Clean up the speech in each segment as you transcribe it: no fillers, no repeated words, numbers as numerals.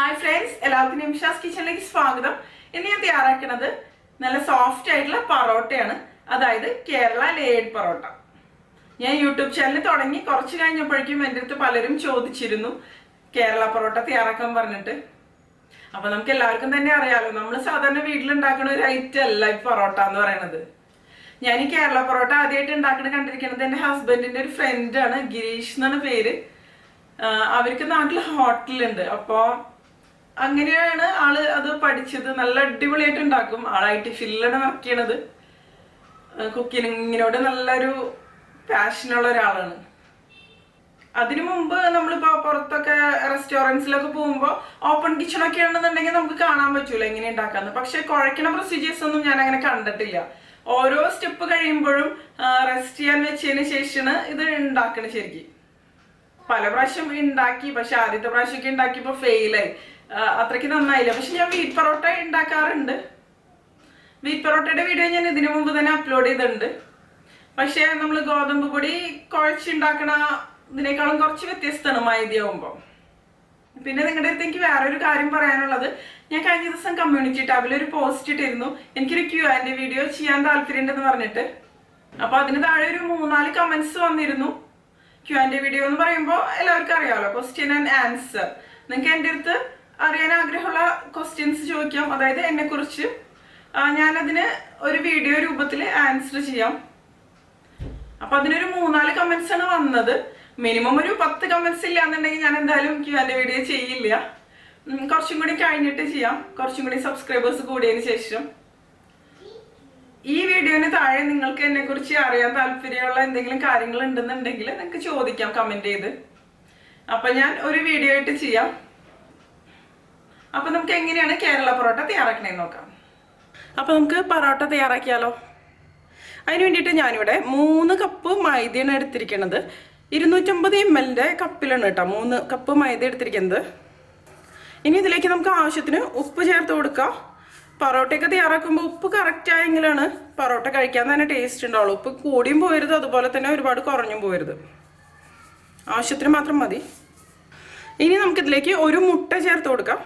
Hi friends, എല്ലാവർക്കും നിമിഷാസ് കിച്ചണിലേക്ക് സ്വാഗതം. ഇന്ന് ഞാൻ തയ്യാറാക്കുന്നത് നല്ല സോഫ്റ്റ് ആയിട്ടുള്ള പറോട്ടയാണ്, അതായത് കേരള ലേഡ് പറോട്ട. ഞാൻ യൂട്യൂബ് ചാനൽ തുടങ്ങി കുറച്ച് കഴിഞ്ഞപ്പോഴേക്കും എൻ്റെ അടുത്ത് പലരും ചോദിച്ചിരുന്നു കേരള പറോട്ട തയ്യാറാക്കാൻ പറഞ്ഞിട്ട്. അപ്പൊ നമുക്ക് എല്ലാവർക്കും തന്നെ അറിയാലോ, നമ്മൾ സാധാരണ വീട്ടിലുണ്ടാക്കുന്ന ഒരു ഐറ്റം അല്ല ഈ പൊറോട്ട എന്ന് പറയുന്നത്. ഞാൻ ഈ കേരള പൊറോട്ട ആദ്യമായിട്ട് ഉണ്ടാക്കുന്നത് കണ്ടിരിക്കുന്നത് എൻ്റെ ഹസ്ബൻഡിന്റെ ഒരു ഫ്രണ്ടാണ്, ഗിരീഷ് എന്നാണ് പേര്. അവർക്ക് നാട്ടിൽ ഹോട്ടലുണ്ട്. അപ്പോൾ അങ്ങനെയാണ് ആള് അത് പഠിച്ചത്. നല്ല അടിപൊളിയായിട്ട് ഉണ്ടാക്കും. ആളായിട്ട് ഫില്ലാണ് വർക്ക് ചെയ്യണത്. കുക്കിങ്ങിനോട് നല്ലൊരു പാഷനുള്ള ഒരാളാണ്. അതിനു മുമ്പ് നമ്മളിപ്പോ പുറത്തൊക്കെ റെസ്റ്റോറൻറ്റ്സിലൊക്കെ പോകുമ്പോൾ ഓപ്പൺ കിച്ചണൊക്കെ ആണെന്നുണ്ടെങ്കിൽ നമുക്ക് കാണാൻ പറ്റൂല എങ്ങനെ ഉണ്ടാക്കാന്ന്. പക്ഷെ കുഴക്കണ പ്രൊസീജിയേഴ്സ് ഒന്നും ഞാൻ അങ്ങനെ കണ്ടിട്ടില്ല. ഓരോ സ്റ്റെപ്പ് കഴിയുമ്പോഴും റെസ്റ്റ് ചെയ്യാൻ വെച്ചതിന് ശേഷമാണ് ഇത് ഉണ്ടാക്കണത്. ശരിക്കും പല പ്രാവശ്യം ഉണ്ടാക്കി, പക്ഷെ ആദ്യത്തെ പ്രാവശ്യമൊക്കെ ഉണ്ടാക്കിയപ്പോൾ ഫെയിലായി, അത്രയ്ക്ക് നന്നായില്ല. പക്ഷെ ഞാൻ വീറ്റ് പൊറോട്ട ഉണ്ടാക്കാറുണ്ട്. വീറ്റ് പൊറോട്ടയുടെ വീഡിയോ ഞാൻ ഇതിനു മുമ്പ് തന്നെ അപ്ലോഡ് ചെയ്തിട്ടുണ്ട്. പക്ഷെ നമ്മൾ ഗോതമ്പ് പൊടി കുഴച്ചുണ്ടാക്കണ ഇതിനേക്കാളും കുറച്ച് വ്യത്യസ്തമാണ് മൈദയാവുമ്പോൾ. പിന്നെ നിങ്ങളുടെ അടുത്ത് എനിക്ക് വേറൊരു കാര്യം പറയാനുള്ളത്, ഞാൻ കഴിഞ്ഞ ദിവസം കമ്മ്യൂണിറ്റി ടാബിൽ ഒരു പോസ്റ്റ് ഇട്ടിരുന്നു, എനിക്കൊരു Q&A വീഡിയോ ചെയ്യാൻ താല്പര്യമുണ്ടെന്ന് പറഞ്ഞിട്ട്. അപ്പൊ അതിന് താഴെ ഒരു 3-4 കമന്റ്സ് വന്നിരുന്നു. Q&A വീഡിയോ എന്ന് പറയുമ്പോൾ എല്ലാവർക്കും അറിയാമല്ലോ, ക്വസ്റ്റ്യൻ ആൻഡ് ആൻസർ. നിങ്ങൾക്ക് എൻ്റെ അടുത്ത് അറിയാൻ ആഗ്രഹമുള്ള ക്വസ്റ്റ്യൻസ് ചോദിക്കാം, അതായത് എന്നെ കുറിച്ച്. ഞാനതിന് ഒരു വീഡിയോ രൂപത്തിൽ ആൻസർ ചെയ്യാം. അപ്പൊ അതിനൊരു 3-4 കമന്റ്സ് ആണ് വന്നത്. മിനിമം ഒരു 10 കമന്റ്സ് ഇല്ല എന്നുണ്ടെങ്കിൽ ഞാൻ എന്തായാലും Q&A വീഡിയോ ചെയ്യില്ല. കുറച്ചും കൂടി കഴിഞ്ഞിട്ട് ചെയ്യാം, കുറച്ചും കൂടി സബ്സ്ക്രൈബേഴ്സ് കൂടിയതിന് ശേഷം. ഈ വീഡിയോന് താഴെ നിങ്ങൾക്ക് എന്നെ കുറിച്ച് അറിയാൻ താല്പര്യമുള്ള എന്തെങ്കിലും കാര്യങ്ങൾ ഉണ്ടെന്നുണ്ടെങ്കിൽ നിങ്ങൾക്ക് ചോദിക്കാം കമന്റ് ചെയ്ത്. അപ്പൊ ഞാൻ ഒരു വീഡിയോ ആയിട്ട് ചെയ്യാം. അപ്പൊ നമുക്ക് എങ്ങനെയാണ് കേരള പൊറോട്ട തയ്യാറാക്കണേന്ന് നോക്കാം. അപ്പൊ നമുക്ക് പൊറോട്ട തയ്യാറാക്കിയാലോ. അതിന് വേണ്ടിയിട്ട് ഞാനിവിടെ 3 കപ്പ് മൈദയാണ് എടുത്തിരിക്കുന്നത്. 250 ml കപ്പിലാണ് കേട്ടോ 3 കപ്പ് മൈദ എടുത്തിരിക്കുന്നത്. ഇനി ഇതിലേക്ക് നമുക്ക് ആവശ്യത്തിന് ഉപ്പ് ചേർത്ത് കൊടുക്കാം. പൊറോട്ടയൊക്കെ തയ്യാറാക്കുമ്പോൾ ഉപ്പ് കറക്റ്റ് ആയെങ്കിലാണ് പൊറോട്ട കഴിക്കാൻ തന്നെ ടേസ്റ്റ് ഉണ്ടാവുള്ളൂ. ഉപ്പ് കൂടിയും പോരുത്, അതുപോലെ തന്നെ ഒരുപാട് കുറഞ്ഞും പോരുത്. ആവശ്യത്തിന് മാത്രം മതി. ഇനി നമുക്കിതിലേക്ക് ഒരു മുട്ട ചേർത്ത് കൊടുക്കാം.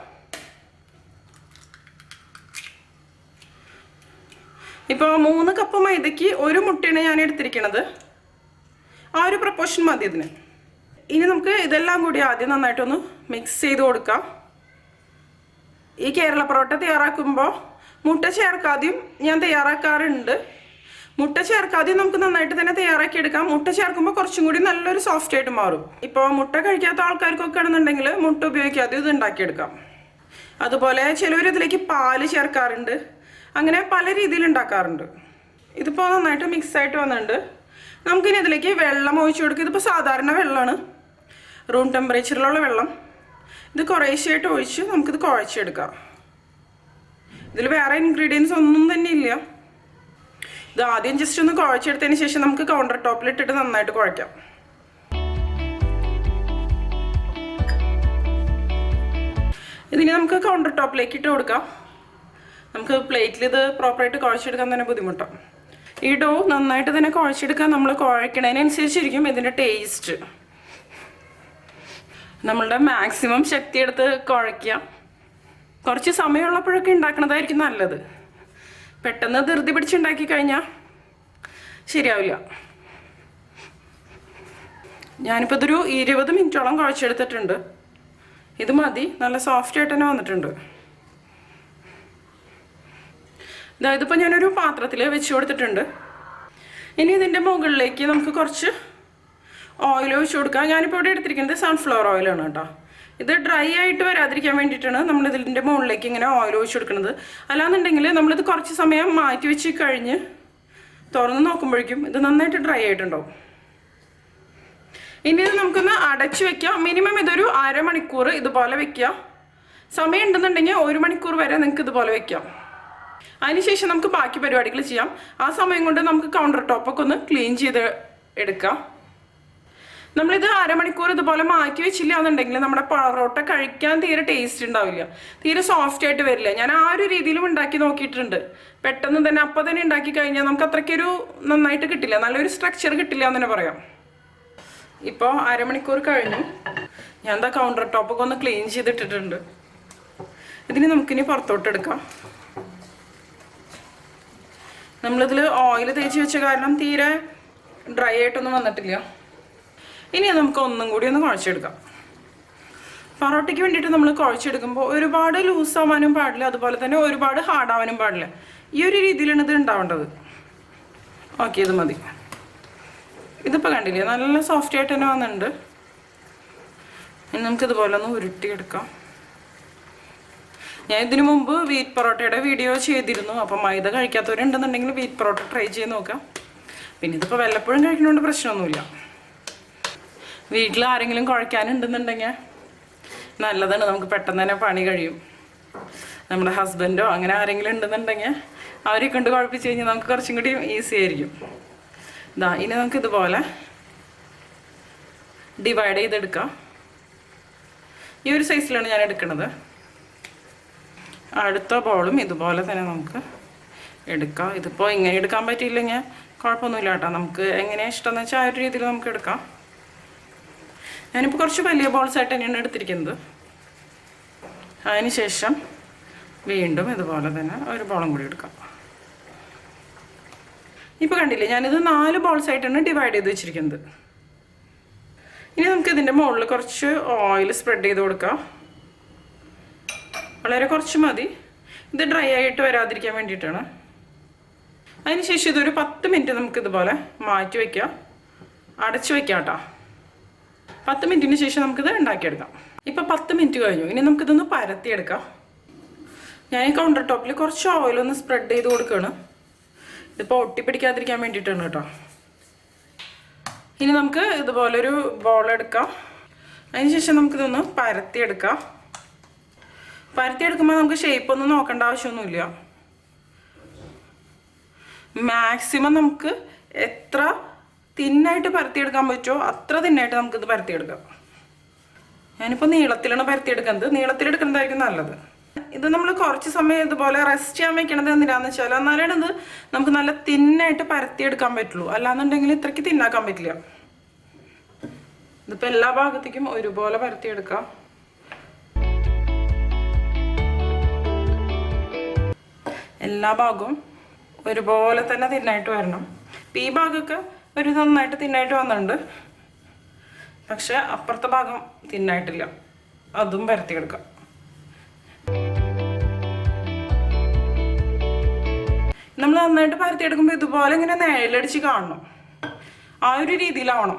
ഇപ്പോൾ 3 കപ്പ് മൈദയ്ക്ക് ഒരു മുട്ടയാണ് ഞാൻ എടുത്തിരിക്കുന്നത്. ആ ഒരു പ്രപ്പോർഷൻ മതി ഇതിന്. ഇനി നമുക്ക് ഇതെല്ലാം കൂടി ആദ്യം നന്നായിട്ടൊന്ന് മിക്സ് ചെയ്ത് കൊടുക്കാം. ഈ കേരള പൊറോട്ട തയ്യാറാക്കുമ്പോൾ മുട്ട ചേർക്കാതെയും ഞാൻ തയ്യാറാക്കാറുണ്ട്. മുട്ട ചേർക്കാതെയും നമുക്ക് നന്നായിട്ട് തന്നെ തയ്യാറാക്കി എടുക്കാം. മുട്ട ചേർക്കുമ്പോൾ കുറച്ചും കൂടി നല്ലൊരു സോഫ്റ്റ് ആയിട്ട് മാറും. ഇപ്പോൾ മുട്ട കഴിക്കാത്ത ആൾക്കാർക്കൊക്കെ ആണെന്നുണ്ടെങ്കിൽ മുട്ട ഉപയോഗിക്കാതെ ഇത് ഉണ്ടാക്കിയെടുക്കാം. അതുപോലെ ചിലവർ ഇതിലേക്ക് പാല് ചേർക്കാറുണ്ട്. അങ്ങനെ പല രീതിയിൽ ഉണ്ടാക്കാറുണ്ട്. ഇതിപ്പോൾ നന്നായിട്ട് മിക്സ് ആയിട്ട് വന്നിട്ടുണ്ട്. നമുക്കിനി ഇതിലേക്ക് വെള്ളം ഒഴിച്ചു കൊടുക്കുക. ഇതിപ്പോൾ സാധാരണ വെള്ളമാണ്, റൂം ടെമ്പറേച്ചറിലുള്ള വെള്ളം. ഇത് കുറേശ്ശായിട്ട് ഒഴിച്ച് നമുക്കിത് കുഴച്ചെടുക്കാം. ഇതിൽ വേറെ ഇൻഗ്രീഡിയൻസ് ഒന്നും തന്നെ ഇല്ല. ഇത് ആദ്യം ജസ്റ്റ് ഒന്ന് കുഴച്ചെടുത്തതിന് ശേഷം നമുക്ക് കൗണ്ടർ ടോപ്പിലിട്ടിട്ട് നന്നായിട്ട് കുഴക്കാം. ഇതിന് നമുക്ക് കൗണ്ടർ ടോപ്പിലേക്ക് ഇട്ട് കൊടുക്കാം. നമുക്ക് പ്ലേറ്റിൽ ഇത് പ്രോപ്പറായിട്ട് കുഴച്ചെടുക്കാൻ തന്നെ ബുദ്ധിമുട്ടാണ്. ഈ ഡോ നന്നായിട്ട് തന്നെ കുഴച്ചെടുക്കാൻ നമ്മൾ കുഴക്കണതിനനുസരിച്ചിരിക്കും ഇതിൻ്റെ ടേസ്റ്റ്. നമ്മളുടെ മാക്സിമം ശക്തി എടുത്ത് കുഴയ്ക്കുക. കുറച്ച് സമയമുള്ളപ്പോഴൊക്കെ ഉണ്ടാക്കണതായിരിക്കും നല്ലത്. പെട്ടെന്ന് ധൃതി പിടിച്ചുണ്ടാക്കി കഴിഞ്ഞാൽ ശരിയാവില്ല. ഞാനിപ്പോൾ ഇതൊരു 20 മിനിറ്റോളം കുഴച്ചെടുത്തിട്ടുണ്ട്. ഇത് മതി, നല്ല സോഫ്റ്റ് ആയിട്ട് തന്നെ വന്നിട്ടുണ്ട്. അതായത് ഇപ്പോൾ ഞാനൊരു പാത്രത്തിൽ വെച്ച് കൊടുത്തിട്ടുണ്ട്. ഇനി ഇതിൻ്റെ മുകളിലേക്ക് നമുക്ക് കുറച്ച് ഓയിൽ ഒഴിച്ച് കൊടുക്കാം. ഞാനിപ്പോൾ ഇവിടെ എടുത്തിരിക്കുന്നത് സൺഫ്ലവർ ഓയിലാണ് കേട്ടോ. ഇത് ഡ്രൈ ആയിട്ട് വരാതിരിക്കാൻ വേണ്ടിയിട്ടാണ് നമ്മൾ ഇതിൻ്റെ മുകളിലേക്ക് ഇങ്ങനെ ഓയിൽ ഒഴിച്ച് കൊടുക്കുന്നത്. അല്ലാന്നുണ്ടെങ്കിൽ നമ്മളിത് കുറച്ച് സമയം മാറ്റി വെച്ച് കഴിഞ്ഞ് തുറന്ന് നോക്കുമ്പോഴേക്കും ഇത് നന്നായിട്ട് ഡ്രൈ ആയിട്ടുണ്ടാവും. ഇനി ഇത് നമുക്കൊന്ന് അടച്ചു വെക്കാം. മിനിമം ഇതൊരു 1/2 മണിക്കൂർ ഇതുപോലെ വെക്കുക. സമയം ഉണ്ടെന്നുണ്ടെങ്കിൽ 1 മണിക്കൂർ വരെ നിങ്ങൾക്ക് ഇതുപോലെ വെക്കാം. അതിനുശേഷം നമുക്ക് ബാക്കി പരിപാടികൾ ചെയ്യാം. ആ സമയം കൊണ്ട് നമുക്ക് കൗണ്ടർ ടോപ്പൊക്കെ ഒന്ന് ക്ലീൻ ചെയ്ത് എടുക്കാം. നമ്മളിത് 1/2 മണിക്കൂർ ഇതുപോലെ മാറ്റി വെച്ചില്ല എന്നുണ്ടെങ്കിൽ നമ്മുടെ പൊറോട്ട കഴിക്കാൻ തീരെ ടേസ്റ്റ് ഉണ്ടാവില്ല, തീരെ സോഫ്റ്റ് ആയിട്ട് വരില്ല. ഞാൻ ആ ഒരു രീതിയിലും ഉണ്ടാക്കി നോക്കിയിട്ടുണ്ട്. പെട്ടെന്ന് തന്നെ അപ്പം തന്നെ ഉണ്ടാക്കി കഴിഞ്ഞാൽ നമുക്ക് അത്രയ്ക്കൊരു നന്നായിട്ട് കിട്ടില്ല, നല്ലൊരു സ്ട്രക്ചർ കിട്ടില്ല എന്ന് തന്നെ പറയാം. ഇപ്പോൾ 1/2 മണിക്കൂർ കഴിഞ്ഞു. ഞാൻ എന്താ കൗണ്ടർ ടോപ്പൊക്കെ ഒന്ന് ക്ലീൻ ചെയ്തിട്ടിട്ടുണ്ട്. ഇതിന് നമുക്കിനി പുറത്തോട്ട് എടുക്കാം. നമ്മളിതിൽ ഓയിൽ തേച്ച് വെച്ച കാരണം തീരെ ഡ്രൈ ആയിട്ടൊന്നും വന്നിട്ടില്ല. ഇനി നമുക്ക് ഒന്നും കൂടി ഒന്ന് കുഴച്ചെടുക്കാം. പൊറോട്ടയ്ക്ക് വേണ്ടിയിട്ട് നമ്മൾ കുഴച്ചെടുക്കുമ്പോൾ ഒരുപാട് ലൂസ് ആവാനും പാടില്ല, അതുപോലെ തന്നെ ഒരുപാട് ഹാർഡ് ആവാനും പാടില്ല. ഈ ഒരു രീതിയിലാണ് ഇത് ഉണ്ടാവേണ്ടത്. ഓക്കെ, ഇത് മതി. ഇതിപ്പോൾ കണ്ടില്ലേ, നല്ല സോഫ്റ്റ് ആയിട്ട് തന്നെ വന്നിട്ടുണ്ട്. ഇനി നമുക്കിതുപോലെ ഒന്ന് ഉരുട്ടിയെടുക്കാം. ഞാൻ ഇതിനു മുമ്പ് വീറ്റ് പൊറോട്ടയുടെ വീഡിയോ ചെയ്തിരുന്നു. അപ്പം മൈദ കഴിക്കാത്തവരുണ്ടെന്നുണ്ടെങ്കിൽ വീറ്റ് പൊറോട്ട ട്രൈ ചെയ്ത് നോക്കാം. പിന്നെ ഇതിപ്പോൾ വല്ലപ്പോഴും കഴിക്കുന്നതുകൊണ്ട് പ്രശ്നമൊന്നുമില്ല. വീട്ടിൽ ആരെങ്കിലും കുഴയ്ക്കാനുണ്ടെന്നുണ്ടെങ്കിൽ നല്ലതാണ്, നമുക്ക് പെട്ടെന്ന് തന്നെ പണി കഴിയും. നമ്മുടെ ഹസ്ബൻഡോ അങ്ങനെ ആരെങ്കിലും ഉണ്ടെന്നുണ്ടെങ്കിൽ അവരെ കൊണ്ട് കുഴപ്പിച്ച് കഴിഞ്ഞാൽ നമുക്ക് കുറച്ചും കൂടി ഈസി ആയിരിക്കും. ഇനി നമുക്ക് ഇതുപോലെ ഡിവൈഡ് ചെയ്തെടുക്കാം. ഈ ഒരു സൈസിലാണ് ഞാൻ എടുക്കുന്നത്. അടുത്ത ബോളും ഇതുപോലെ തന്നെ നമുക്ക് എടുക്കാം. ഇതിപ്പോൾ ഇങ്ങനെ എടുക്കാൻ പറ്റിയില്ലെങ്കിൽ കുഴപ്പമൊന്നുമില്ല കേട്ടോ. നമുക്ക് എങ്ങനെയാണ് ഇഷ്ടമെന്ന് വെച്ചാൽ ആ ഒരു രീതിയിൽ നമുക്ക് എടുക്കാം. ഞാനിപ്പോൾ കുറച്ച് വലിയ ബോൾസായിട്ട് തന്നെയാണ് എടുത്തിരിക്കുന്നത്. അതിന് ശേഷം വീണ്ടും ഇതുപോലെ തന്നെ ഒരു ബോളും കൂടി എടുക്കാം. ഇപ്പോൾ കണ്ടില്ലേ, ഞാനിത് 4 ബോൾസായിട്ടാണ് ഡിവൈഡ് ചെയ്ത് വെച്ചിരിക്കുന്നത്. ഇനി നമുക്ക് ഇതിൻ്റെ മുകളിൽ കുറച്ച് ഓയിൽ സ്പ്രെഡ് ചെയ്ത് കൊടുക്കാം. വളരെ കുറച്ച് മതി, ഇത് ഡ്രൈ ആയിട്ട് വരാതിരിക്കാൻ വേണ്ടിയിട്ടാണ്. അതിനുശേഷം ഇതൊരു 10 മിനിറ്റ് നമുക്കിതുപോലെ മാറ്റി വയ്ക്കാം, അടച്ചു വയ്ക്കാം കേട്ടോ. 10 മിനിറ്റിന് ശേഷം നമുക്കിത് ഉണ്ടാക്കിയെടുക്കാം. ഇപ്പോൾ 10 മിനിറ്റ് കഴിഞ്ഞു. ഇനി നമുക്കിതൊന്ന് പരത്തിയെടുക്കാം. ഞാൻ ഈ കൗണ്ടർ ടോപ്പിൽ കുറച്ച് ഓയിലൊന്ന് സ്പ്രെഡ് ചെയ്ത് കൊടുക്കുകയാണ്. ഇതിപ്പോൾ ഒട്ടിപ്പിടിക്കാതിരിക്കാൻ വേണ്ടിയിട്ടാണ് കേട്ടോ. ഇനി നമുക്ക് ഇതുപോലൊരു ബോൾ എടുക്കാം. അതിനുശേഷം നമുക്കിതൊന്ന് പരത്തിയെടുക്കാം. പരത്തിയെടുക്കുമ്പോൾ നമുക്ക് ഷേപ്പൊന്നും നോക്കേണ്ട ആവശ്യമൊന്നുമില്ല. മാക്സിമം നമുക്ക് എത്ര തിന്നായിട്ട് പരത്തിയെടുക്കാൻ പറ്റുമോ അത്ര തിന്നായിട്ട് നമുക്കിത് പരത്തിയെടുക്കാം. ഞാനിപ്പോൾ നീളത്തിലാണ് പരത്തിയെടുക്കുന്നത്. നീളത്തിലെടുക്കുന്നതായിരിക്കും നല്ലത്. ഇത് നമ്മൾ കുറച്ച് സമയം ഇതുപോലെ റെസ്റ്റ് ചെയ്യാൻ വെക്കണത് എന്തിനാന്ന് വെച്ചാൽ എന്നാലാണ് ഇത് നമുക്ക് നല്ല തിന്നായിട്ട് പരത്തിയെടുക്കാൻ പറ്റുള്ളൂ. അല്ലാന്നുണ്ടെങ്കിൽ ഇത്രയ്ക്ക് തിന്നാക്കാൻ പറ്റില്ല. ഇതിപ്പോൾ എല്ലാ ഭാഗത്തേക്കും ഒരുപോലെ പരത്തിയെടുക്കാം. എല്ലാ ഭാഗവും ഒരുപോലെ തന്നെ തിന്നായിട്ട് വരണം. ഈ ഭാഗമൊക്കെ ഒരു നന്നായിട്ട് തിന്നായിട്ട് വന്നിട്ടുണ്ട്, പക്ഷെ അപ്പുറത്തെ ഭാഗം തിന്നായിട്ടില്ല. അതും പരത്തിയെടുക്കാം. നമ്മൾ നന്നായിട്ട് പരത്തിയെടുക്കുമ്പോൾ ഇതുപോലെ ഇങ്ങനെ നിഴലടിച്ച് കാണണം. ആ ഒരു രീതിയിലാവണം.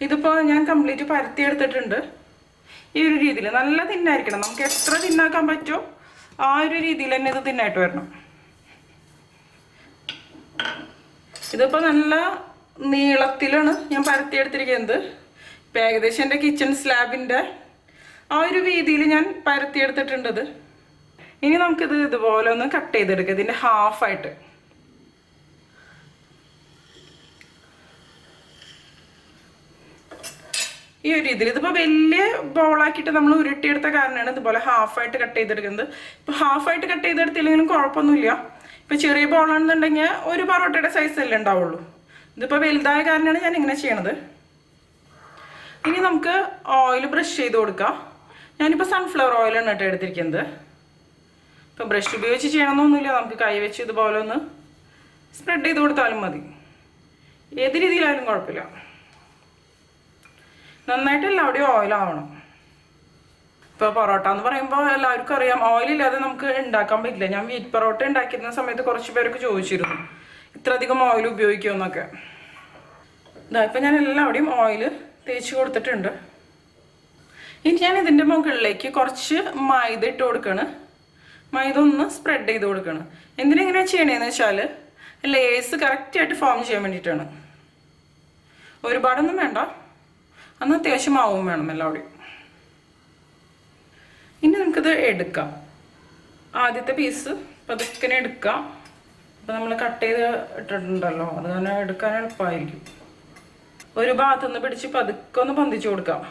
ഇതിപ്പോൾ ഞാൻ കംപ്ലീറ്റ് പരത്തിയെടുത്തിട്ടുണ്ട്. ഈ ഒരു രീതിയിൽ നല്ല തിന്നായിരിക്കണം. നമുക്ക് എത്ര തിന്നാക്കാൻ പറ്റുമോ ആ ഒരു രീതിയിൽ തന്നെ ഇത് തിന്നായിട്ട് വരണം. ഇതിപ്പോൾ നല്ല നീളത്തിലാണ് ഞാൻ പരത്തിയെടുത്തിരിക്കുന്നത്. ഇപ്പം ഏകദേശം എൻ്റെ കിച്ചൺ സ്ലാബിൻ്റെ ആ ഒരു വീതിയിൽ ഞാൻ പരത്തിയെടുത്തിട്ടുണ്ടത്. ഇനി നമുക്കിത് ഇതുപോലെ ഒന്ന് കട്ട് ചെയ്തെടുക്കാം, ഇതിൻ്റെ ഹാഫായിട്ട്. ഈ ഒരു രീതിയിൽ ഇതിപ്പോൾ വലിയ ബോളാക്കിയിട്ട് നമ്മൾ ഉരുട്ടിയെടുത്ത കാരണമാണ് ഇതുപോലെ ഹാഫായിട്ട് കട്ട് ചെയ്തെടുക്കുന്നത്. ഇപ്പോൾ ഹാഫായിട്ട് കട്ട് ചെയ്തെടുത്തില്ലെങ്കിലും കുഴപ്പമൊന്നുമില്ല. ഇപ്പോൾ ചെറിയ ബോളാണെന്നുണ്ടെങ്കിൽ ഒരു പൊറോട്ടയുടെ സൈസല്ലേ ഉണ്ടാവുള്ളൂ. ഇതിപ്പോൾ വലുതായ കാരണമാണ് ഞാൻ ഇങ്ങനെ ചെയ്യണത്. ഇനി നമുക്ക് ഓയിൽ ബ്രഷ് ചെയ്ത് കൊടുക്കാം. ഞാനിപ്പോൾ സൺഫ്ലവർ ഓയിലാണ് കേട്ടോ എടുത്തിരിക്കുന്നത്. ഇപ്പോൾ ബ്രഷ് ഉപയോഗിച്ച് ചെയ്യണമെന്നൊന്നുമില്ല, നമുക്ക് കൈ വെച്ച് ഇതുപോലെ ഒന്ന് സ്പ്രെഡ് ചെയ്ത് കൊടുത്താലും മതി. ഏത് രീതിയിലായാലും കുഴപ്പമില്ല. നന്നായിട്ട് എല്ലാവരുടെയും ഓയിലാവണം. ഇപ്പോൾ പൊറോട്ട എന്ന് പറയുമ്പോൾ എല്ലാവർക്കും അറിയാം, ഓയിലില്ലാതെ നമുക്ക് ഉണ്ടാക്കാൻ പറ്റില്ല. ഞാൻ വീറ്റ് പൊറോട്ട ഉണ്ടാക്കിയിരുന്ന സമയത്ത് കുറച്ച് പേരൊക്കെ ചോദിച്ചിരുന്നു ഇത്രയധികം ഓയിൽ ഉപയോഗിക്കുമെന്നൊക്കെ. ഇപ്പം ഞാൻ എല്ലാവരുടെയും ഓയിൽ തേച്ച് കൊടുത്തിട്ടുണ്ട്. ഇനി ഞാൻ ഇതിൻ്റെ മുകളിലേക്ക് കുറച്ച് മൈദ ഇട്ട് കൊടുക്കുകയാണ്. മൈദ ഒന്ന് സ്പ്രെഡ് ചെയ്ത് കൊടുക്കുകയാണ്. എന്തിനെങ്ങനെയാണ് ചെയ്യണേന്ന് വെച്ചാൽ ലേസ് കറക്റ്റായിട്ട് ഫോം ചെയ്യാൻ വേണ്ടിയിട്ടാണ്. ഒരുപാടൊന്നും വേണ്ട, അന്ന് അത്യാവശ്യം മാവും വേണം എല്ലാവരുടെയും. ഇനി നമുക്കിത് എടുക്കാം. ആദ്യത്തെ പീസ് പതുക്കെ എടുക്കാം. അപ്പോൾ നമ്മൾ കട്ട് ചെയ്ത് ഇട്ടിട്ടുണ്ടല്ലോ, അത് കാരണം എടുക്കാൻ എളുപ്പമായിരിക്കും. ഒരു ഭാഗത്തുനിന്ന് പിടിച്ച് പതുക്കെ ഒന്ന് പൊന്തിച്ച് കൊടുക്കാം.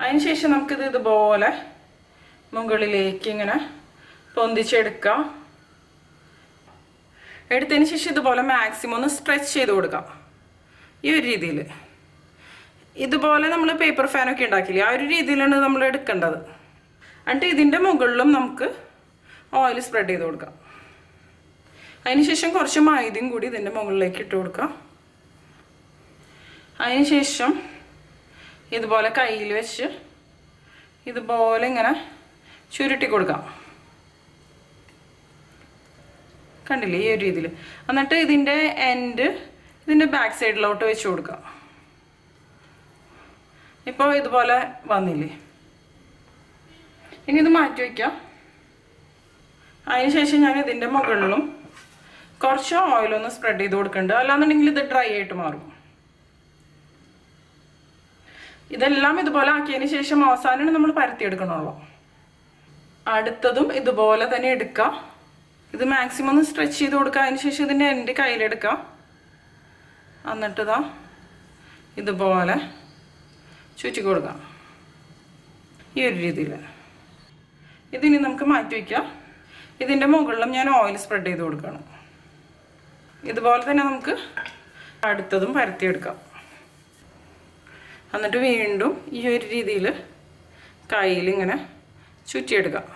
അതിനുശേഷം നമുക്കിത് ഇതുപോലെ മുകളിലേക്ക് ഇങ്ങനെ പൊന്തിച്ചെടുക്കാം. എടുത്തതിന് ശേഷം ഇതുപോലെ മാക്സിമം ഒന്ന് സ്ട്രെച്ച് ചെയ്ത് കൊടുക്കാം. ഈ ഒരു രീതിയിൽ ഇതുപോലെ നമ്മൾ പേപ്പർ ഫാനൊക്കെ ഉണ്ടാക്കില്ലേ, ആ ഒരു രീതിയിലാണ് നമ്മൾ എടുക്കേണ്ടത്. എന്നിട്ട് ഇതിൻ്റെ മുകളിലും നമുക്ക് ഓയിൽ സ്പ്രെഡ് ചെയ്ത് കൊടുക്കാം. അതിനുശേഷം കുറച്ച് മൈദയും കൂടി ഇതിൻ്റെ മുകളിലേക്ക് ഇട്ട് കൊടുക്കാം. അതിനുശേഷം ഇതുപോലെ കയ്യിൽ വെച്ച് ഇതുപോലെ ഇങ്ങനെ ചുരുട്ടി കൊടുക്കാം. കണ്ടില്ലേ, ഈ ഒരു രീതിയിൽ. എന്നിട്ട് ഇതിൻ്റെ എൻഡ് ഇതിൻ്റെ ബാക്ക് സൈഡിലോട്ട് വെച്ച് കൊടുക്കാം. ഇപ്പോൾ ഇതുപോലെ വന്നില്ലേ. ഇനി ഇത് മാറ്റി വയ്ക്കാം. അതിനുശേഷം ഞാൻ ഇതിൻ്റെ മുകളിലും കുറച്ച് ഓയിലൊന്ന് സ്പ്രെഡ് ചെയ്ത് കൊടുക്കുന്നുണ്ട്. അല്ലാന്നുണ്ടെങ്കിൽ ഇത് ഡ്രൈ ആയിട്ട് മാറും. ഇതെല്ലാം ഇതുപോലെ ആക്കിയതിന് ശേഷം അവസാനമാണ് നമ്മൾ പരത്തിയെടുക്കണുള്ളൂ. അടുത്തതും ഇതുപോലെ തന്നെ എടുക്കാം. ഇത് മാക്സിമം ഒന്ന് സ്ട്രെച്ച് ചെയ്ത് കൊടുക്കുക. അതിന് ശേഷം ഇതിൻ്റെ എൻ്റെ കയ്യിലെടുക്കാം. എന്നിട്ട് ഇതാ ഇതുപോലെ ചുറ്റി കൊടുക്കാം, ഈ ഒരു രീതിയിൽ. ഇതിനി നമുക്ക് മാറ്റി വയ്ക്കാം. ഇതിൻ്റെ മുകളിലും ഞാൻ ഓയിൽ സ്പ്രെഡ് ചെയ്ത് കൊടുക്കണം. ഇതുപോലെ തന്നെ നമുക്ക് അടുത്തതും പരത്തിയെടുക്കാം. എന്നിട്ട് വീണ്ടും ഈ ഒരു രീതിയിൽ കയ്യിലിങ്ങനെ ചുറ്റിയെടുക്കാം.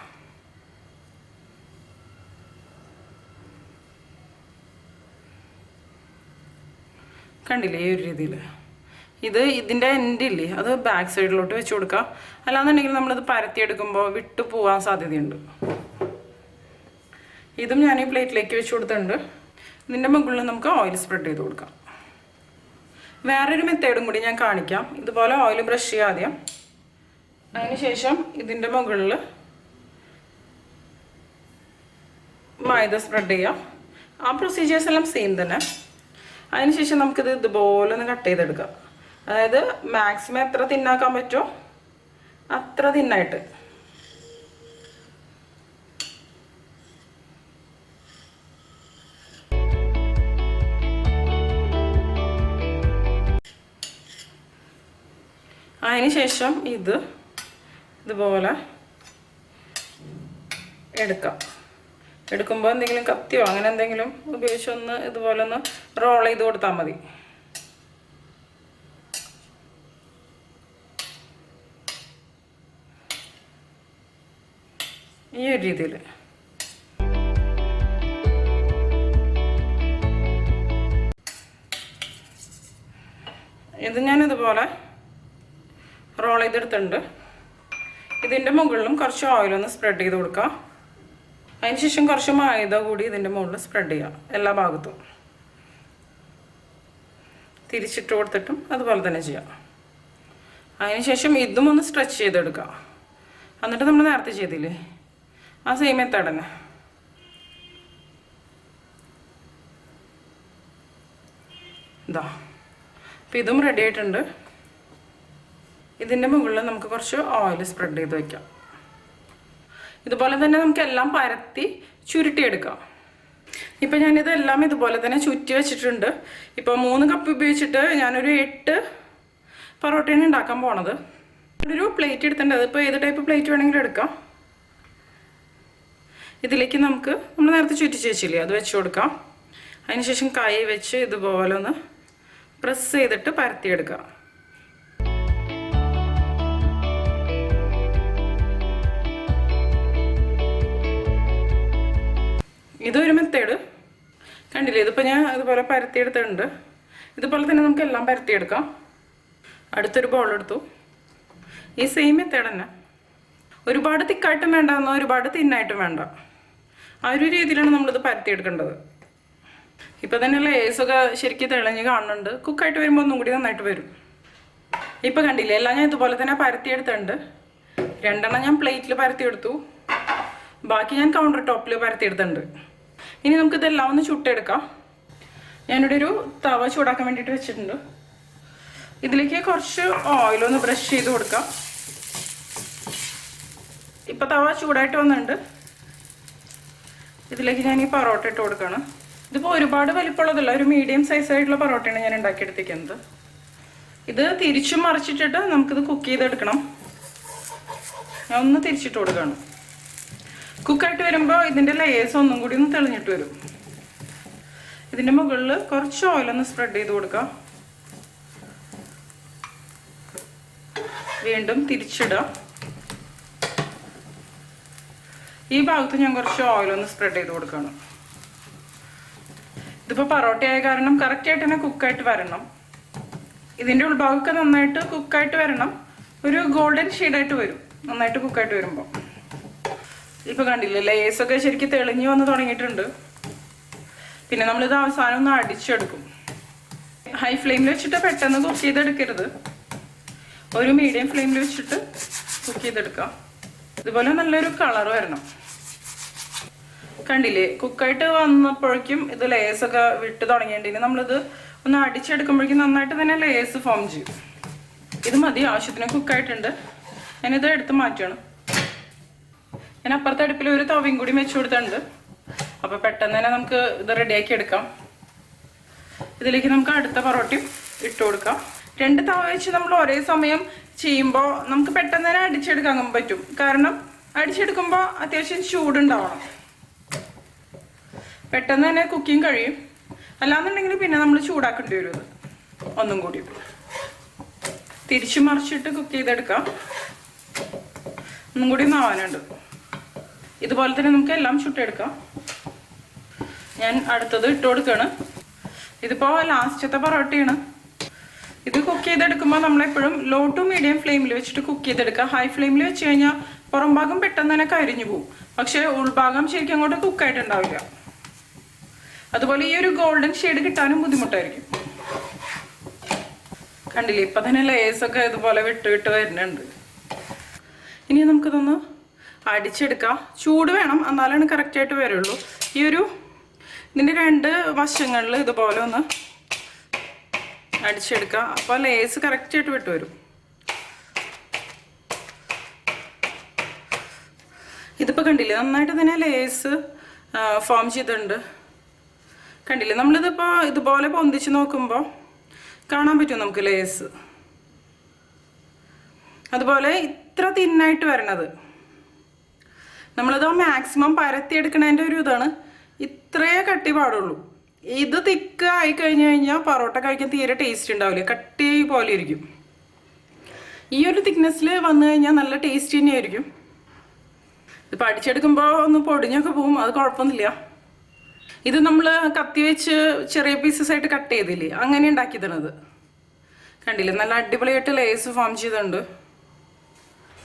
കണ്ടില്ലേ, ഈ ഒരു രീതിയിൽ. ഇതിൻ്റെ എൻഡില്ലേ, അത് ബാക്ക് സൈഡിലോട്ട് വെച്ച് കൊടുക്കുക. അല്ലാന്നുണ്ടെങ്കിൽ നമ്മളിത് പരത്തിയെടുക്കുമ്പോൾ വിട്ടു പോകാൻ സാധ്യതയുണ്ട്. ഇതും ഞാൻ ഈ പ്ലേറ്റിലേക്ക് വെച്ച് കൊടുത്തിട്ടുണ്ട്. ഇതിൻ്റെ മുകളിൽ നമുക്ക് ഓയിൽ സ്പ്രെഡ് ചെയ്ത് കൊടുക്കാം. വേറൊരു മെത്തേഡും കൂടി ഞാൻ കാണിക്കാം. ഇതുപോലെ ഓയിൽ ബ്രഷ് ചെയ്യുക ആദ്യം. അതിനുശേഷം ഇതിൻ്റെ മുകളിൽ മൈദ സ്പ്രെഡ് ചെയ്യാം. ആ പ്രൊസീജിയേഴ്സ് എല്ലാം സെയിം തന്നെ. അതിനുശേഷം നമുക്കിത് ഇതുപോലെ ഒന്ന് കട്ട് ചെയ്തെടുക്കാം. അതായത് മാക്സിമം എത്ര തിന്നാക്കാൻ പറ്റുമോ അത്ര തിന്നായിട്ട്. അതിനുശേഷം ഇതുപോലെ എടുക്കാം. എടുക്കുമ്പോൾ എന്തെങ്കിലും കത്തിയോ അങ്ങനെ എന്തെങ്കിലും ഉപയോഗിച്ചൊന്ന് ഇതുപോലെ ഒന്ന് റോൾ ചെയ്ത് കൊടുത്താൽ മതി. ഈ ഒരു രീതിയിൽ. ഇത് ഞാനിതുപോലെ റോൾ ചെയ്തെടുത്തിട്ടുണ്ട്. ഇതിൻ്റെ മുകളിലും കുറച്ച് ഓയിലൊന്ന് സ്പ്രെഡ് ചെയ്ത് കൊടുക്കാം. അതിനുശേഷം കുറച്ച് മൈദ കൂടി ഇതിൻ്റെ മുകളിൽ സ്പ്രെഡ് ചെയ്യാം, എല്ലാ ഭാഗത്തും തിരിച്ചിട്ട് കൊടുത്തിട്ടും അതുപോലെ തന്നെ ചെയ്യാം. അതിനുശേഷം ഇതും ഒന്ന് സ്ട്രെച്ച് ചെയ്തെടുക്കാം. എന്നിട്ട് നമ്മൾ നേരത്തെ ചെയ്തില്ലേ ആ സെയിം മെത്തേഡ് തന്നെ. ഇതാ, അപ്പം ഇതും റെഡി ആയിട്ടുണ്ട്. ഇതിൻ്റെ മുകളിൽ നമുക്ക് കുറച്ച് ഓയിൽ സ്പ്രെഡ് ചെയ്ത് വയ്ക്കാം. ഇതുപോലെ തന്നെ നമുക്ക് എല്ലാം പരത്തി ചുരുട്ടിയെടുക്കാം. ഇപ്പം ഞാനിതെല്ലാം ഇതുപോലെ തന്നെ ചുറ്റി വെച്ചിട്ടുണ്ട്. ഇപ്പോൾ 3 കപ്പ് ഉപയോഗിച്ചിട്ട് ഞാനൊരു 8 പൊറോട്ടയാണ് ഉണ്ടാക്കാൻ പോണത്. ഒരു പ്ലേറ്റ് എടുത്തിട്ടുണ്ട്. അതിപ്പോൾ ഏത് ടൈപ്പ് പ്ലേറ്റ് വേണമെങ്കിലും എടുക്കാം. ഇതിലേക്ക് നമ്മൾ നേരത്തെ ചുറ്റിച്ച് വെച്ചില്ലേ അത് വെച്ച് കൊടുക്കാം. അതിനുശേഷം കൈ വെച്ച് ഇതുപോലെ ഒന്ന് പ്രസ് ചെയ്തിട്ട് പരത്തിയെടുക്കാം. ഇതൊരു മെത്തേഡ്. കണ്ടില്ലേ, ഇതിപ്പോൾ ഞാൻ അതുപോലെ പരത്തിയെടുത്തിട്ടുണ്ട്. ഇതുപോലെ തന്നെ നമുക്ക് എല്ലാം പരത്തിയെടുക്കാം. അടുത്തൊരു ബൗൾ എടുത്തു. ഈ സെയിം മെത്തേഡ് തന്നെ. ഒരുപാട് തിക്കായിട്ടും വേണ്ട, എന്നാൽ ഒരുപാട് തിന്നായിട്ടും വേണ്ട. ആ ഒരു രീതിയിലാണ് നമ്മളിത് പരത്തിയെടുക്കേണ്ടത്. ഇപ്പോൾ തന്നെ ലേസൊക്കെ ശരിക്കും തെളിഞ്ഞ് കാണുന്നുണ്ട്. കുക്കായിട്ട് വരുമ്പോൾ ഒന്നും കൂടി നന്നായിട്ട് വരും. ഇപ്പോൾ കണ്ടില്ലേ, എല്ലാം ഞാൻ ഇതുപോലെ തന്നെ പരത്തിയെടുത്തിട്ടുണ്ട്. 2 എണ്ണം ഞാൻ പ്ലേറ്റിൽ പരത്തിയെടുത്തു. ബാക്കി ഞാൻ കൗണ്ടർ ടോപ്പിൽ പരത്തിയെടുത്തിട്ടുണ്ട്. ഇനി നമുക്കിതെല്ലാം ഒന്ന് ചുട്ടെടുക്കാം. ഞാനിവിടെ ഒരു തവ ചൂടാക്കാൻ വേണ്ടിയിട്ട് വെച്ചിട്ടുണ്ട്. ഇതിലേക്ക് കുറച്ച് ഓയിലൊന്ന് ബ്രഷ് ചെയ്ത് കൊടുക്കാം. ഇപ്പോൾ തവ ചൂടായിട്ട് വന്നിട്ടുണ്ട്. ഇതിലേക്ക് ഞാൻ ഈ പൊറോട്ട ഇട്ട് കൊടുക്കുകയാണ്. ഇതിപ്പോൾ ഒരുപാട് വലിപ്പമുള്ളതല്ല, ഒരു മീഡിയം സൈസായിട്ടുള്ള പൊറോട്ടയാണ് ഞാൻ ഉണ്ടാക്കിയെടുത്തിരിക്കുന്നത്. ഇത് തിരിച്ചും മറിച്ചിട്ടിട്ട് നമുക്കിത് കുക്ക് ചെയ്തെടുക്കണം. ഞാൻ ഒന്ന് തിരിച്ചിട്ട് കൊടുക്കുകയാണ്. കുക്കായിട്ട് വരുമ്പോൾ ഇതിൻ്റെ ലെയേഴ്സ് ഒന്നും കൂടി ഒന്ന് തെളിഞ്ഞിട്ട് വരും. ഇതിൻ്റെ മുകളിൽ കുറച്ച് ഓയിലൊന്ന് സ്പ്രെഡ് ചെയ്ത് കൊടുക്കാം. വീണ്ടും തിരിച്ചിടുക. ഈ ഭാഗത്ത് ഞാൻ കുറച്ച് ഓയിലൊന്ന് സ്പ്രെഡ് ചെയ്ത് കൊടുക്കണം. ഇതിപ്പോൾ പൊറോട്ട ആയ കാരണം കറക്റ്റായിട്ട് തന്നെ കുക്കായിട്ട് വരണം. ഇതിൻ്റെ ഉൾഭാഗമൊക്കെ നന്നായിട്ട് കുക്കായിട്ട് വരണം. ഒരു ഗോൾഡൻ ഷെയ്ഡായിട്ട് വരും നന്നായിട്ട് കുക്കായിട്ട് വരുമ്പോൾ. ഇപ്പോൾ കണ്ടില്ലേ, ലേസൊക്കെ ശരിക്കും തെളിഞ്ഞ് വന്ന് തുടങ്ങിയിട്ടുണ്ട്. പിന്നെ നമ്മളിത് അവസാനം ഒന്ന് അടിച്ചെടുക്കും. ഹൈ ഫ്ലെയിമിൽ വെച്ചിട്ട് പെട്ടെന്ന് കുക്ക് ചെയ്തെടുക്കരുത്. ഒരു മീഡിയം ഫ്ലെയിമിൽ വെച്ചിട്ട് കുക്ക് ചെയ്തെടുക്കാം. ഇതുപോലെ നല്ലൊരു കളർ വരണം. കണ്ടില്ലേ, കുക്കായിട്ട് വന്നപ്പോഴേക്കും ഇത് ലേസൊക്കെ വിട്ട് തുടങ്ങിയിട്ടുണ്ടെങ്കിൽ നമ്മളിത് ഒന്ന് അടിച്ചെടുക്കുമ്പോഴേക്കും നന്നായിട്ട് തന്നെ ലേസ് ഫോം ചെയ്യും. ഇത് മതി, ആവശ്യത്തിന് കുക്കായിട്ടുണ്ട്. ഞാനിത് എടുത്ത് മാറ്റുകയാണ്. ഞാൻ അപ്പുറത്തെ അടുപ്പിൽ ഒരു തവയും കൂടി വെച്ച് കൊടുത്തിട്ടുണ്ട്. അപ്പോൾ പെട്ടെന്ന് തന്നെ നമുക്ക് ഇത് റെഡിയാക്കി എടുക്കാം. ഇതിലേക്ക് നമുക്ക് അടുത്ത പൊറോട്ടയും ഇട്ട് കൊടുക്കാം. 2 തവ വെച്ച് നമ്മൾ ഒരേ സമയം ചെയ്യുമ്പോൾ നമുക്ക് പെട്ടെന്ന് തന്നെ അടിച്ചെടുക്കാൻ പറ്റും. കാരണം അടിച്ചെടുക്കുമ്പോൾ അത്യാവശ്യം ചൂടുണ്ടാവണം. പെട്ടെന്ന് തന്നെ കുക്കിങ് കഴിയും. അല്ലാന്നുണ്ടെങ്കിൽ പിന്നെ നമ്മൾ ചൂടാക്കേണ്ടി വരും. ഇത് ഒന്നും കൂടി തിരിച്ചു മറിച്ചിട്ട് കുക്ക് ചെയ്തെടുക്കാം. ഒന്നും കൂടി നാവാനുണ്ട്. ഇതുപോലെ തന്നെ നമുക്ക് എല്ലാം ചുട്ടെടുക്കാം. ഞാൻ അടുത്തത് ഇട്ട് കൊടുക്കുകയാണ്. ഇതിപ്പോൾ ലാസ്റ്റത്തെ പൊറോട്ടയാണ്. ഇത് കുക്ക് ചെയ്തെടുക്കുമ്പോൾ നമ്മളെപ്പോഴും ലോ ടു മീഡിയം ഫ്ലെയിമിൽ വെച്ചിട്ട് കുക്ക് ചെയ്തെടുക്കുക. ഹൈ ഫ്ലെയിമിൽ വെച്ച് കഴിഞ്ഞാൽ പുറം ഭാഗം പെട്ടെന്ന് തന്നെ കരിഞ്ഞു പോകും. പക്ഷേ ഉൾഭാഗം ശരിക്കും അങ്ങോട്ട് കുക്കായിട്ടുണ്ടാവില്ല. അതുപോലെ ഈ ഒരു ഗോൾഡൻ ഷെയ്ഡ് കിട്ടാനും ബുദ്ധിമുട്ടായിരിക്കും. കണ്ടില്ലേ, ഇപ്പം തന്നെ ലേസൊക്കെ ഇതുപോലെ വിട്ട് വരുന്നുണ്ട്. ഇനി നമുക്കിതൊന്ന് അടിച്ചെടുക്കാം. ചൂട് വേണം, എന്നാലാണ് കറക്റ്റായിട്ട് വരുള്ളൂ. ഈ ഒരു ഇതിൻ്റെ 2 വശങ്ങളിൽ ഇതുപോലെ ഒന്ന് അടിച്ചെടുക്കുക. അപ്പോൾ ലേസ് കറക്റ്റായിട്ട് വിട്ട് വരും. ഇതിപ്പോൾ കണ്ടില്ലേ, നന്നായിട്ട് തന്നെ ലേസ് ഫോം ചെയ്തിട്ടുണ്ട്. കണ്ടില്ലേ, നമ്മളിതിപ്പോൾ ഇതുപോലെ പൊന്തിച്ച് നോക്കുമ്പോൾ കാണാൻ പറ്റും നമുക്ക് ലേസ്. അതുപോലെ ഇത്ര തിന്നായിട്ട് വരണത് നമ്മളിത് മാക്സിമം പരത്തിയെടുക്കണതിൻ്റെ ഒരു ഇതാണ്. ഇത്രയേ കട്ടി പാടുള്ളൂ. ഇത് തിക്ക് ആയി കഴിഞ്ഞ് കഴിഞ്ഞാൽ പൊറോട്ട കഴിക്കാൻ തീരെ ടേസ്റ്റ് ഉണ്ടാവില്ല. കട്ടി പോലെ ഇരിക്കും. ഈ ഒരു തിക്നെസ്സിൽ വന്നു കഴിഞ്ഞാൽ നല്ല ടേസ്റ്റ് തന്നെയായിരിക്കും. ഇത് പഠിച്ചെടുക്കുമ്പോൾ ഒന്ന് പൊടിഞ്ഞൊക്കെ പോവും, അത് കുഴപ്പമൊന്നുമില്ല. ഇത് നമ്മൾ കത്തി വെച്ച് ചെറിയ പീസസ് ആയിട്ട് കട്ട് ചെയ്തില്ലേ, അങ്ങനെ ഉണ്ടാക്കി തന്നത്. കണ്ടില്ലേ, നല്ല അടിപൊളിയായിട്ട് ലേസ് ഫോം ചെയ്തിട്ടുണ്ട്.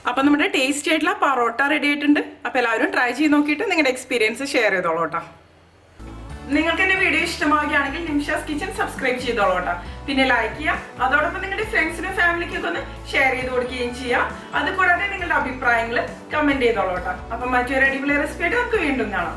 അപ്പം നമ്മുടെ ടേസ്റ്റി ആയിട്ടുള്ള പൊറോട്ട റെഡി ആയിട്ടുണ്ട്. അപ്പോൾ എല്ലാവരും ട്രൈ ചെയ്ത് നോക്കിയിട്ട് നിങ്ങളുടെ എക്സ്പീരിയൻസ് ഷെയർ ചെയ്തോളൂ കേട്ടോ. നിങ്ങൾക്ക് എൻ്റെ വീഡിയോ ഇഷ്ടമാവുകയാണെങ്കിൽ നിംഷാസ് കിച്ചൻ സബ്സ്ക്രൈബ് ചെയ്തോളൂ കേട്ടോ. പിന്നെ ലൈക്ക് ചെയ്യുക. അതോടൊപ്പം നിങ്ങളുടെ ഫ്രണ്ട്സിനും ഫാമിലിക്കൊക്കെ ഒന്ന് ഷെയർ ചെയ്ത് കൊടുക്കുകയും ചെയ്യുക. അതുകൂടാതെ നിങ്ങളുടെ അഭിപ്രായങ്ങൾ കമൻറ്റ് ചെയ്തോളൂ കേട്ടോ. അപ്പം മറ്റൊരു അടിപൊളി റെസിപ്പി ആയിട്ട് നമുക്ക് വീണ്ടും കാണാം.